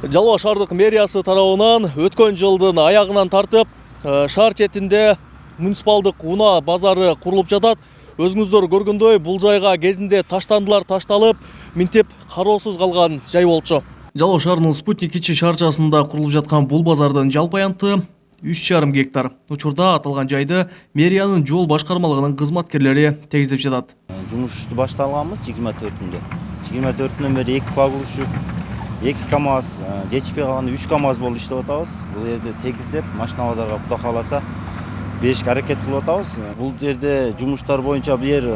Жалоо шаардык мэриясы тарабынан өткөн жылдын аягынан тартып шаар четинде муниципалдык унаа базары курулуп жатат. Өзүңүздөр көргөндөй бул жайга кезинде таштандылар ташталып, минтип кароосуз калган жай болчу. Жалоо шаарынын Спутник кичи шаарчасында курулуп жаткан бул базардын жалпы аянты 3,5 гектар. Учурда аталган жайды мэриянын жол башкармалыгынын кызматкерлери тегиздеп жатат. Жумушту башталганбыз 24-түндө. 24-түндөн бери 2 погрузчик, 2 КАМАЗ, жетишпей калганда 3 КАМАЗ болуп иштеп атабыз. Бул жерде тегиздеп, машина базарга Кудай кааласа беришке аракет кылып атабыз. Бул жерде жумуштар боюнча бул жер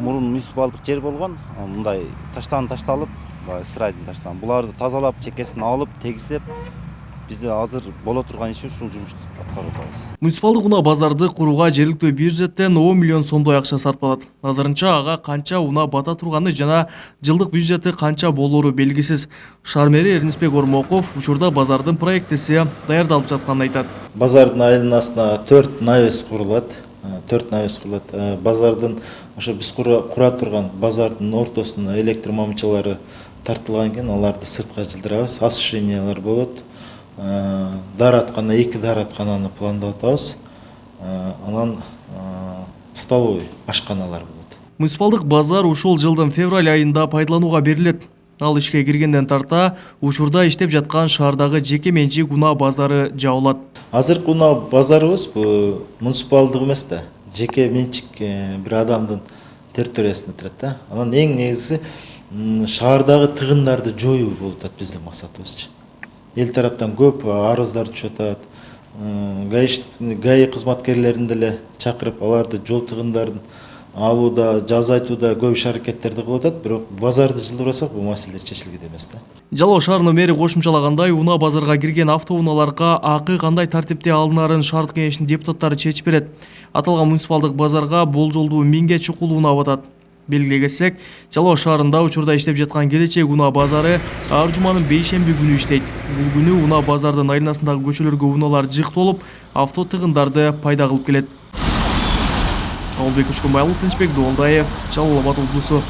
мурун муниципалдык жер болгон. Мындай ташталып, ысырайдын таштан. Буларды тазалап, чекесин алып, тегиздеп, бизде азыр боло турган иш ушул жумушту аткарып атабыз. Муниципалдык унаа базарды курууга жергиликтүү бюджеттен 10 миллион сомдой акча сарпталат. Азырынча ага канча унаа бата турганы жана жылдык бюджети канча болоору белгисиз. Шаар мэри Эрнисбек Ормоков учурда базардын проектиси даярдалып жатканын айтат. Базардын айланасына 4 навес курулат. Базардын ошо биз кура турган базардын ортосуна электр мамчалары тартылган экен, аларды сыртка жылдырабыз, освещениялар болот. Даараткана 2 даараткананы пландап атабыз. Анан столовый ашканалар болот. Муниципалдык базар ушул жылдын февраль айында пайдаланууга берилет. Ал ишке киргенден тарта учурда иштеп жаткан шаардагы жеке менчик унаа базары жабылат. Азыркы унаа базарыбыз бул муниципалдык эмес да, жеке менчик бир адамдын территориясында турат да. Анан эң негизги шаардагы тыгындарды жоюу болуп атат биздин максатыбыз. Эл тараптан көп арыздар түшүп атат. ГАИ кызматкерлерин деле чакырып, аларды жол тыгындарын алууда, жазайтууда көп иш аракеттерди кылып атат, бирок базарды жылдырбасак бул маселелер чечилгит эмес да. Жалоо шаарынын мэри кошумчалагандай, унаа базарга кирген автоунааларга акы кандай тартипте алынарын шаардык кеңешинин депутаттары чечип берет. Аталган муниципалдык базарга болжолдуу 1000 чукул унаа батат. Белгилей кетсек, Жалоо шаарында учурда иштеп жаткан келечек унаа базары ар жуманын бейшемби күнү иштейт. Бул күнү унаа базардын айланасындагы көчөлөргө унаалар жык толуп, авто тыгындарды пайда кылып келет. Калбек Учкунбаев, Тынчбек Доолдаев, Жалал Абад облусу.